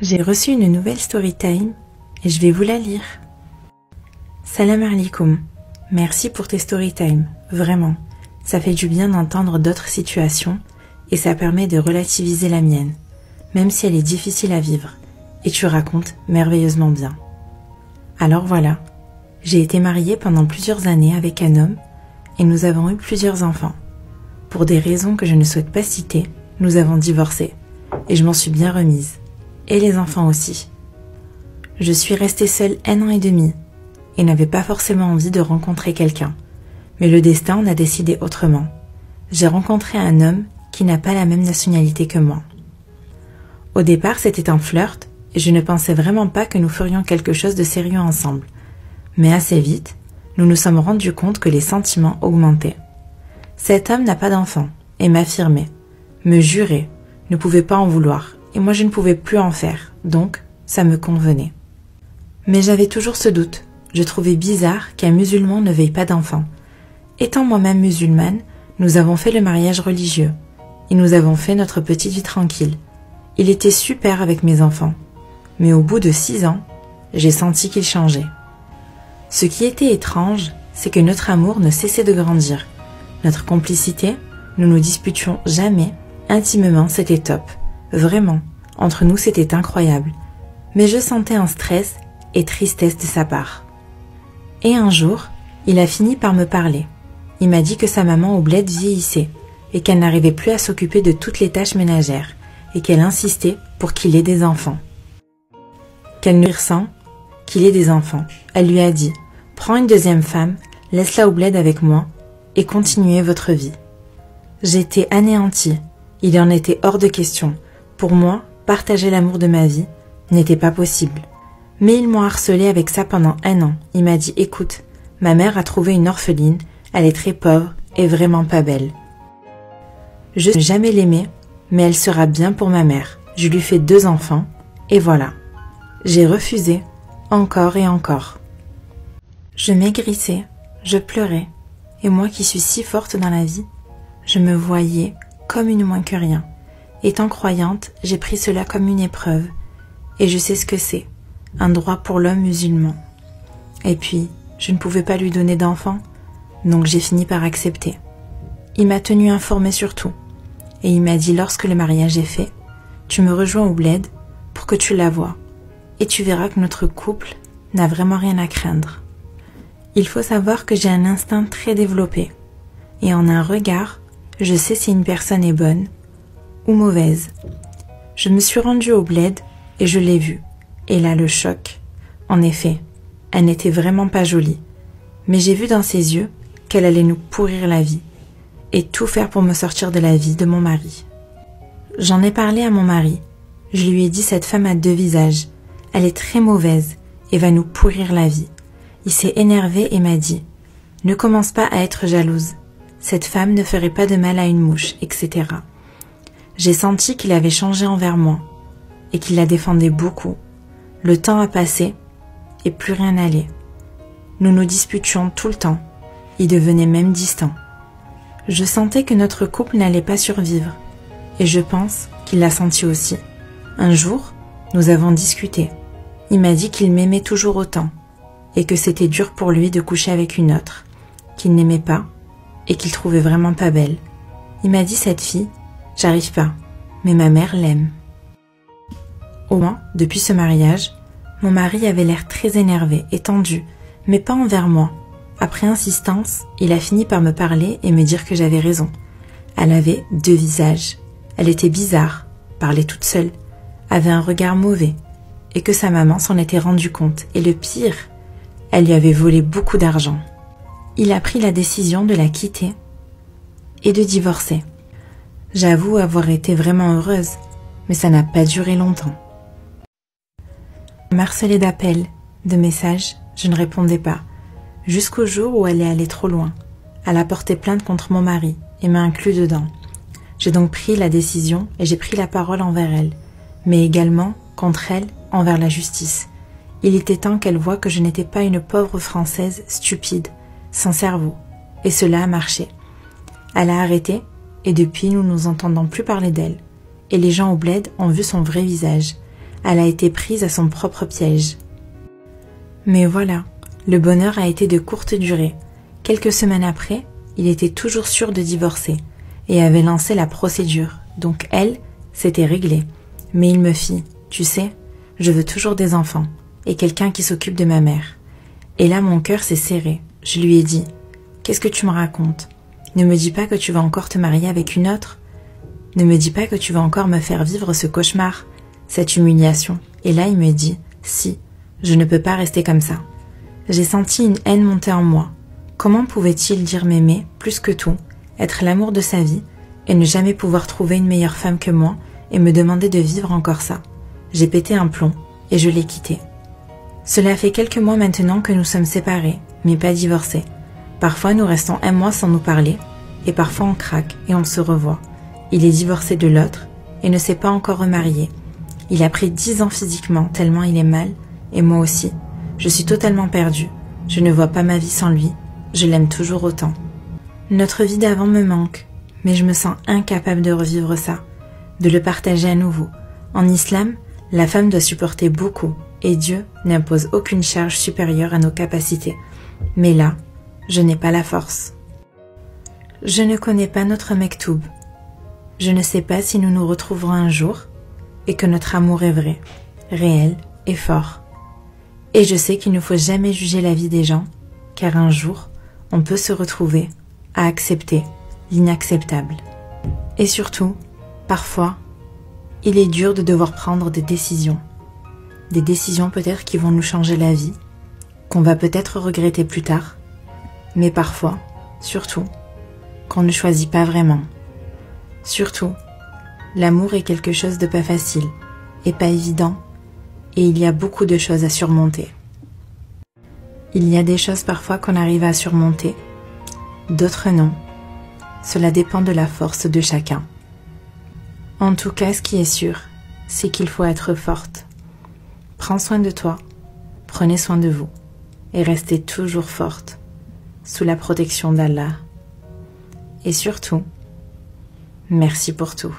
J'ai reçu une nouvelle storytime et je vais vous la lire. Salam alaikum. Merci pour tes storytime, vraiment. Ça fait du bien d'entendre d'autres situations et ça permet de relativiser la mienne, même si elle est difficile à vivre. Et tu racontes merveilleusement bien. Alors voilà, j'ai été mariée pendant plusieurs années avec un homme et nous avons eu plusieurs enfants. Pour des raisons que je ne souhaite pas citer, nous avons divorcé et je m'en suis bien remise. Et les enfants aussi. Je suis restée seule 1 an et demi et n'avais pas forcément envie de rencontrer quelqu'un. Mais le destin en a décidé autrement. J'ai rencontré un homme qui n'a pas la même nationalité que moi. Au départ, c'était un flirt et je ne pensais vraiment pas que nous ferions quelque chose de sérieux ensemble. Mais assez vite, nous nous sommes rendus compte que les sentiments augmentaient. Cet homme n'a pas d'enfant et m'affirmait, me jurait, ne pouvait pas en vouloir et moi je ne pouvais plus en faire, donc ça me convenait. Mais j'avais toujours ce doute, je trouvais bizarre qu'un musulman ne veuille pas d'enfant. Étant moi-même musulmane, nous avons fait le mariage religieux et nous avons fait notre petite vie tranquille. Il était super avec mes enfants, mais au bout de 6 ans, j'ai senti qu'il changeait. Ce qui était étrange, c'est que notre amour ne cessait de grandir. Notre complicité, nous nous disputions jamais, intimement c'était top. Vraiment, entre nous c'était incroyable. Mais je sentais un stress et tristesse de sa part. Et un jour, il a fini par me parler. Il m'a dit que sa maman au bled vieillissait et qu'elle n'arrivait plus à s'occuper de toutes les tâches ménagères et qu'elle insistait pour qu'il ait des enfants. Qu'elle ne ressent qu'il ait des enfants. Elle lui a dit « Prends une deuxième femme, laisse-la au bled avec moi et continuez votre vie. » J'étais anéantie. Il en était hors de question. Pour moi, partager l'amour de ma vie n'était pas possible. Mais ils m'ont harcelé avec ça pendant 1 an. Il m'a dit « Écoute, ma mère a trouvé une orpheline, elle est très pauvre et vraiment pas belle. Je ne vais jamais l'aimer, mais elle sera bien pour ma mère. Je lui fais 2 enfants, et voilà. » J'ai refusé, encore et encore. Je maigrissais, je pleurais, et moi qui suis si forte dans la vie, je me voyais comme une moins que rien. Étant croyante, j'ai pris cela comme une épreuve, et je sais ce que c'est, un droit pour l'homme musulman. Et puis, je ne pouvais pas lui donner d'enfant, donc j'ai fini par accepter. Il m'a tenu informée sur tout, et il m'a dit lorsque le mariage est fait, tu me rejoins au bled pour que tu la vois, et tu verras que notre couple n'a vraiment rien à craindre. Il faut savoir que j'ai un instinct très développé, et en un regard, je sais si une personne est bonne ou mauvaise. Je me suis rendue au bled et je l'ai vue. Et là, le choc. En effet, elle n'était vraiment pas jolie. Mais j'ai vu dans ses yeux qu'elle allait nous pourrir la vie et tout faire pour me sortir de la vie de mon mari. J'en ai parlé à mon mari. Je lui ai dit cette femme a 2 visages. Elle est très mauvaise et va nous pourrir la vie. Il s'est énervé et m'a dit « Ne commence pas à être jalouse. Cette femme ne ferait pas de mal à une mouche, etc. » J'ai senti qu'il avait changé envers moi et qu'il la défendait beaucoup. Le temps a passé et plus rien n'allait. Nous nous disputions tout le temps. Il devenait même distant. Je sentais que notre couple n'allait pas survivre et je pense qu'il l'a senti aussi. Un jour, nous avons discuté. Il m'a dit qu'il m'aimait toujours autant et que c'était dur pour lui de coucher avec une autre, qu'il n'aimait pas et qu'il trouvait vraiment pas belle. Il m'a dit cette fille, j'arrive pas, mais ma mère l'aime. Au moins, depuis ce mariage, mon mari avait l'air très énervé et tendu, mais pas envers moi. Après insistance, il a fini par me parler et me dire que j'avais raison. Elle avait 2 visages. Elle était bizarre, parlait toute seule, avait un regard mauvais, et que sa maman s'en était rendue compte. Et le pire, elle lui avait volé beaucoup d'argent. Il a pris la décision de la quitter et de divorcer. J'avoue avoir été vraiment heureuse, mais ça n'a pas duré longtemps. Elle m'harcelait d'appels, de messages, je ne répondais pas, jusqu'au jour où elle est allée trop loin. Elle a porté plainte contre mon mari et m'a inclus dedans. J'ai donc pris la décision et j'ai pris la parole envers elle, mais également contre elle envers la justice. Il était temps qu'elle voie que je n'étais pas une pauvre Française stupide, sans cerveau, et cela a marché. Elle a arrêté et depuis nous nous entendons plus parler d'elle, et les gens au bled ont vu son vrai visage. elle a été prise à son propre piège. Mais voilà, le bonheur a été de courte durée. Quelques semaines après, il était toujours sûr de divorcer et avait lancé la procédure. Donc elle, c'était réglé. Mais il me fit, tu sais, je veux toujours des enfants et quelqu'un qui s'occupe de ma mère. Et là, mon cœur s'est serré. Je lui ai dit, qu'est-ce que tu me racontes? Ne me dis pas que tu vas encore te marier avec une autre. Ne me dis pas que tu vas encore me faire vivre ce cauchemar, cette humiliation. Et là, il me dit, si, je ne peux pas rester comme ça. J'ai senti une haine monter en moi. Comment pouvait-il dire m'aimer plus que tout, être l'amour de sa vie, et ne jamais pouvoir trouver une meilleure femme que moi, et me demander de vivre encore ça? J'ai pété un plomb, et je l'ai quitté. Cela fait quelques mois maintenant que nous sommes séparés, mais pas divorcés. Parfois nous restons un mois sans nous parler, et parfois on craque et on se revoit. Il est divorcé de l'autre, et ne s'est pas encore remarié. Il a pris 10 ans physiquement, tellement il est mal, et moi aussi. Je suis totalement perdue. Je ne vois pas ma vie sans lui. Je l'aime toujours autant. Notre vie d'avant me manque, mais je me sens incapable de revivre ça, de le partager à nouveau. En islam, la femme doit supporter beaucoup, et Dieu n'impose aucune charge supérieure à nos capacités. Mais là, je n'ai pas la force. Je ne connais pas notre mektoub. Je ne sais pas si nous nous retrouverons un jour, et que notre amour est vrai, réel et fort. Et je sais qu'il ne faut jamais juger la vie des gens, car un jour, on peut se retrouver à accepter l'inacceptable. Et surtout, parfois, il est dur de devoir prendre des décisions peut-être qui vont nous changer la vie, qu'on va peut-être regretter plus tard, mais parfois, surtout, qu'on ne choisit pas vraiment. Surtout, l'amour est quelque chose de pas facile et pas évident, et il y a beaucoup de choses à surmonter. Il y a des choses parfois qu'on arrive à surmonter, d'autres non. Cela dépend de la force de chacun. En tout cas, ce qui est sûr, c'est qu'il faut être forte. Prends soin de toi, prenez soin de vous, et restez toujours forte, sous la protection d'Allah. Et surtout, merci pour tout.